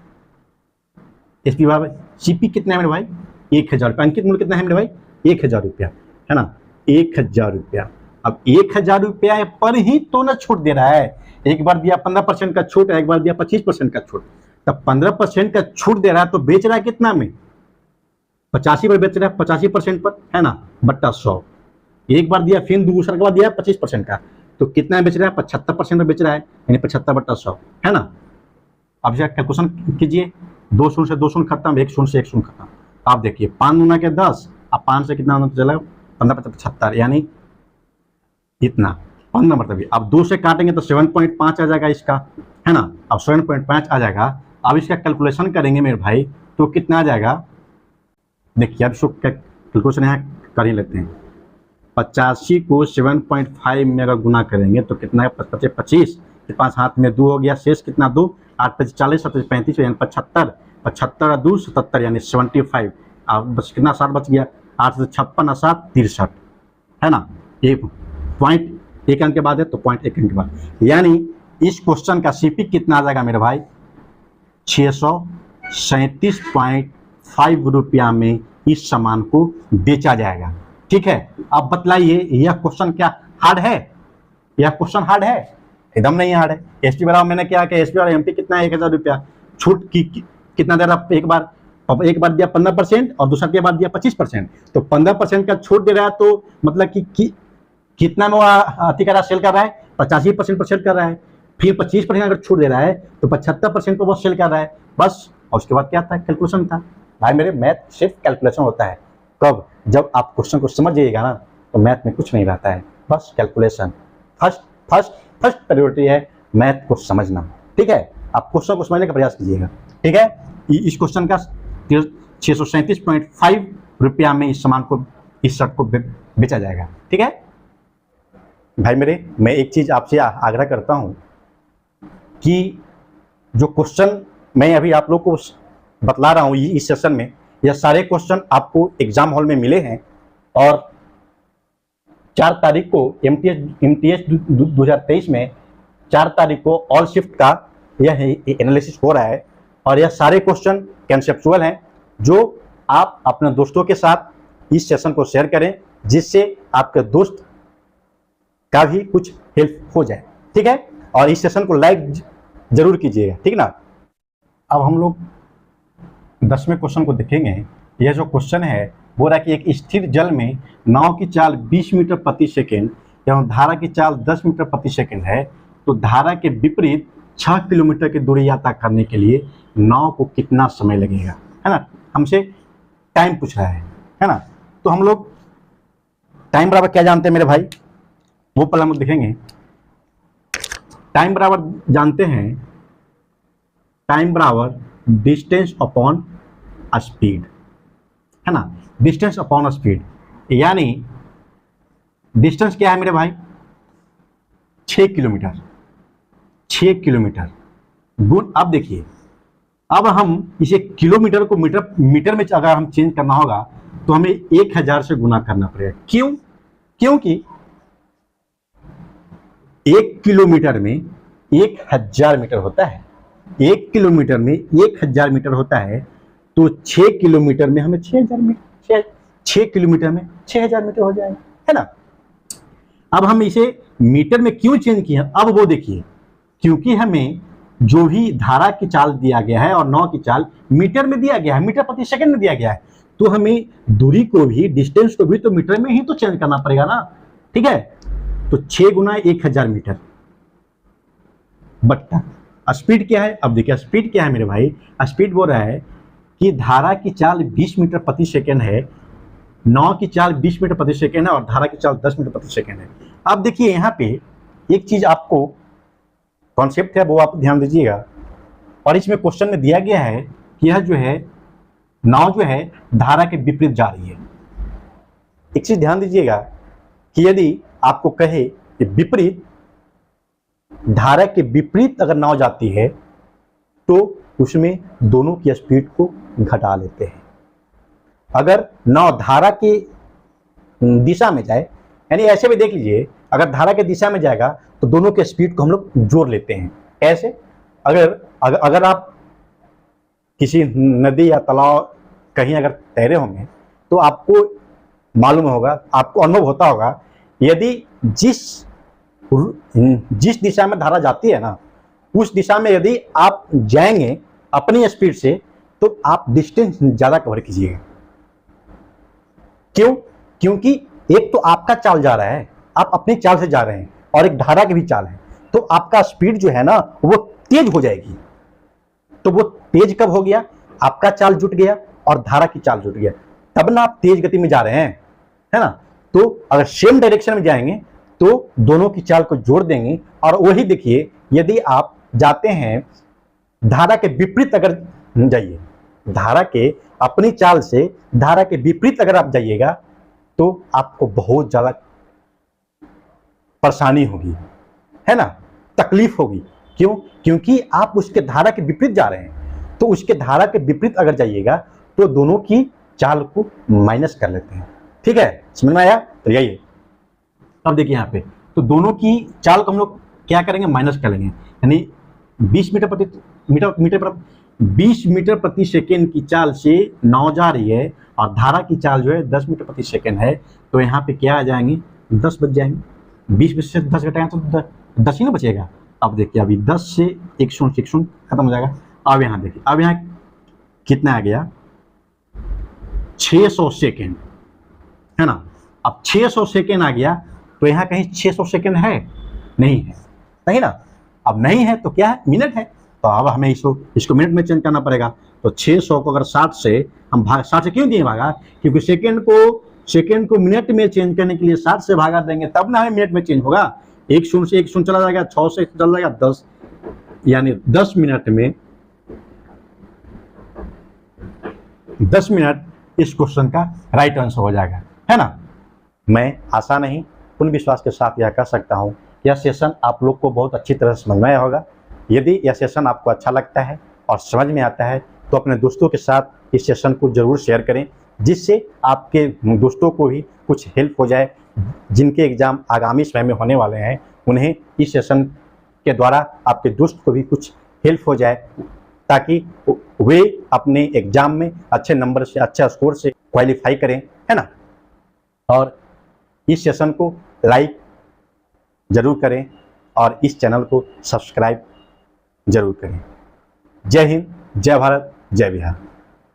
SP बराबर CP कितना है मेरे भाई? 1000 रुपया। अंकित मूल्य कितना है मेरे भाई? 1000 रुपया, है ना। 1000 रुपया। अब 1000 रुपया पर ही तो ना छूट दे रहा है। एक बार दिया 15% का छूट, एक बार दिया 25% का छूट। तब 15% का छूट दे रहा है तो बेच रहा है कितना में? 85 पर बेच रहा है, 85% पर, है ना, बट्टा 100। एक बार दिया, फिर दूसरा बार दिया 25% का, तो कितना बेच रहा है? 75% में बेच रहा है, यानी 75 बट्टा 100, है ना। अब कैलकुलेशन कीजिए, 2 शून्य से 2 शून्य खत्म, 1 शून्य से 1 शून्य खत्म। आप देखिए 5 गुना के 10, अब 5 से कितना चला? 15 75, यानी इतना 15 मतलब। अब 2 से काटेंगे तो 7.5 आ जाएगा इसका, है ना। अब 7.5 आ जाएगा। अब इसका कैलकुलेशन करेंगे मेरे भाई तो कितना आ जाएगा? देखिए अब इसको कैलकुलेशन यहाँ कर ही लेते हैं। 85 को 7.5 में अगर गुना करेंगे तो कितना है? 25, 5 हाथ में 2 हो गया, शेष कितना? 2, 8 5 40, 7 35 यानी 75, 75 2 77 यानी 75। अब बस कितना 7 बच गया, 8 से 56 7 63, है ना। एक पॉइंट एक अंक के बाद है तो पॉइंट एक अंक के बाद, यानी इस क्वेश्चन का CP कितना आ जाएगा मेरे भाई? 637.5 रुपया में इस सामान को बेचा जाएगा। ठीक है, अब बतलाइए यह क्वेश्चन क्या हार्ड है? यह क्वेश्चन हार्ड है? एकदम नहीं हार्ड है। एसपी बराबर मैंने क्या किया, एसपी और एमपी कितना है, 1000 रुपया। छूट कितना दे रहा, एक बार दिया 15% और दूसरा के बाद दिया 25%, तो 15% का छूट दे रहा है, तो मतलब कि कितना में वो अति कर रहा है, सेल कर रहा है, 85% पर सेल कर रहा है। फिर 25% अगर छूट दे रहा है तो 75% पर वो सेल कर रहा है, बस। और उसके बाद क्या था, कैलकुलेशन था। भाई मेरे मैथ सिर्फ कैलकुलेशन होता है। कब, जब आप क्वेश्चन को समझ जाइएगा ना, तो मैथ में कुछ नहीं रहता है, बस कैलकुलेशन। फर्स्ट प्रायोरिटी है मैथ को समझना, ठीक है। आप क्वेश्चन को समझने का प्रयास कीजिएगा, ठीक है। इस क्वेश्चन का 637.5 रुपया में इस सामान को, इस शर्ट को बेचा जाएगा, ठीक है। भाई मेरे, मैं एक चीज आपसे आग्रह करता हूं कि जो क्वेश्चन मैं अभी आप लोग को बतला रहा हूं इस सेशन में, यह सारे क्वेश्चन आपको एग्जाम हॉल में मिले हैं। और 4 तारीख को एमटीएस 2023 में 4 तारीख को ऑल शिफ्ट का यह एनालिसिस हो रहा है। और यह सारे क्वेश्चन कंसेप्चुअल हैं, जो आप अपने दोस्तों के साथ इस सेशन को शेयर करें, जिससे आपके दोस्त का भी कुछ हेल्प हो जाए, ठीक है। और इस सेशन को लाइक जरूर कीजिएगा, ठीक ना। अब हम लोग 10वें क्वेश्चन को देखेंगे। यह जो क्वेश्चन है वो रहा कि एक स्थिर जल में नाव की चाल 20 मीटर प्रति सेकेंड एवं धारा की चाल 10 मीटर प्रति सेकेंड है, तो धारा के विपरीत 6 किलोमीटर की दूरी यात्रा करने के लिए नाव को कितना समय लगेगा, है ना। हमसे टाइम पूछ रहा है ना। तो हम लोग टाइम बराबर क्या जानते हैं मेरे भाई, वो पहले हम देखेंगे। टाइम बराबर जानते हैं, टाइम बराबर डिस्टेंस अपॉन स्पीड, है ना। डिस्टेंस अपॉन स्पीड, यानी डिस्टेंस क्या है मेरे भाई, 6 किलोमीटर। 6 किलोमीटर गुण, अब देखिए, अब हम इसे किलोमीटर को मीटर में अगर हम चेंज करना होगा तो हमें 1000 से गुना करना पड़ेगा। क्यों? क्योंकि 1 किलोमीटर में 1000 मीटर होता है। 1 किलोमीटर में 1000 मीटर होता है, तो 6 किलोमीटर में हमें 6000 मीटर, 6 किलोमीटर में 6000 मीटर हो जाएगा, है ना। अब हम इसे मीटर में क्यों चेंज किया, अब वो देखिए, क्योंकि हमें जो भी धारा की चाल दिया गया है और नाव की चाल मीटर में दिया गया है, मीटर प्रति सेकंड में दिया गया है, तो हमें दूरी को भी, डिस्टेंस को भी तो मीटर में ही तो चेंज करना पड़ेगा ना, ठीक है। तो 6 गुना 1000 मीटर बट्टा स्पीड क्या है। अब देखिए स्पीड क्या है मेरे भाई, स्पीड बोल रहा है कि धारा की चाल 20 मीटर प्रति सेकंड है, नाव की चाल 20 मीटर प्रति सेकंड है और धारा की चाल 10 मीटर प्रति सेकंड है। अब देखिए यहाँ पे एक चीज आपको कॉन्सेप्ट है वो आप ध्यान दीजिएगा। और इसमें क्वेश्चन में दिया गया है कि यह जो है नाव जो है धारा के विपरीत जा रही है। एक चीज ध्यान दीजिएगा कि यदि आपको कहे कि विपरीत, धारा के विपरीत अगर नाव जाती है तो उसमें दोनों की स्पीड को घटा लेते हैं। अगर नाव धारा की दिशा में जाए, यानी ऐसे भी देख लीजिए, अगर धारा के दिशा में जाएगा तो दोनों के स्पीड को हम लोग जोड़ लेते हैं। कैसे? अगर आप किसी नदी या तालाब कहीं अगर तैरे होंगे तो आपको मालूम होगा, आपको अनुभव होता होगा, यदि जिस दिशा में धारा जाती है ना, उस दिशा में यदि आप जाएंगे अपनी स्पीड से तो आप डिस्टेंस ज्यादा कवर कीजिएगा। क्यों? क्योंकि एक तो आपका चाल जा रहा है, आप अपनी चाल से जा रहे हैं, और एक धारा की भी चाल है, तो आपका स्पीड जो है ना वो तेज हो जाएगी। तो वो तेज कब हो गया? आपका चाल जुट गया और धारा की चाल जुट गया, तब ना आप तेज गति में जा रहे हैं, है ना। तो अगर सेम डायरेक्शन में जाएंगे तो दोनों की चाल को जोड़ देंगे। और वही देखिए, यदि आप जाते हैं धारा के विपरीत, अगर जाइए धारा के अपनी चाल से धारा के विपरीत अगर आप जाइएगा तो आपको बहुत ज्यादा परेशानी होगी, है ना, तकलीफ होगी। क्यों? क्योंकि आप उसके धारा के विपरीत जा रहे हैं। तो उसके धारा के विपरीत अगर जाइएगा तो दोनों की चाल को माइनस कर लेते हैं, ठीक है। समझ में आया? तो यही है। अब देखिए यहाँ पे, तो दोनों की चाल को हम लोग क्या करेंगे? माइनस कर लेंगे। यानी 20 मीटर प्रति सेकेंड की चाल से नाव जा रही है और धारा की चाल जो है 10 मीटर प्रति सेकेंड है, तो यहाँ पे क्या आ जाएंगे? 10 बच जाएंगे। 20 में से 10 घटाएंगे तो 10 ही ना बचेगा, अब देखिए अभी 10 से 1 शून्य खत्म हो जाएगा। अब यहाँ देखिए, अब यहाँ कितना आ गया, 600 सेकेंड, है ना। अब 600 सेकेंड आ गया, तो यहाँ कहीं 600 सेकेंड है, नहीं है, नहीं ना। अब नहीं है तो क्या है, मिनट है, तो अब हमें इसको मिनट में चेंज करना पड़ेगा। तो 600 को अगर 60 से हम 60 से क्यों दिए भागा, क्योंकि सेकेंड को मिनट में चेंज करने के लिए 60 से भागा देंगे, तब ना हमें मिनट में चेंज होगा। 1 शून्य से 1 शून्य चला जाएगा, 6 से चला जाएगा 10, यानी 10 मिनट में 10 मिनट इस क्वेश्चन का राइट आंसर हो जाएगा, है ना। मैं आशा नहीं, पूर्ण विश्वास के साथ यह कह सकता हूँ, यह सेशन आप लोग को बहुत अच्छी तरह समझ में आया होगा। यदि यह सेशन आपको अच्छा लगता है और समझ में आता है, तो अपने दोस्तों के साथ इस सेशन को जरूर शेयर करें, जिससे आपके दोस्तों को भी कुछ हेल्प हो जाए। जिनके एग्ज़ाम आगामी समय में होने वाले हैं, उन्हें इस सेशन के द्वारा आपके दोस्त को भी कुछ हेल्प हो जाए, ताकि वे अपने एग्ज़ाम में अच्छे नंबर से, अच्छे स्कोर से क्वालिफाई करें, है ना। और इस सेशन को लाइक जरूर करें और इस चैनल को सब्सक्राइब जरूर करें। जय हिंद, जय भारत, जय बिहार।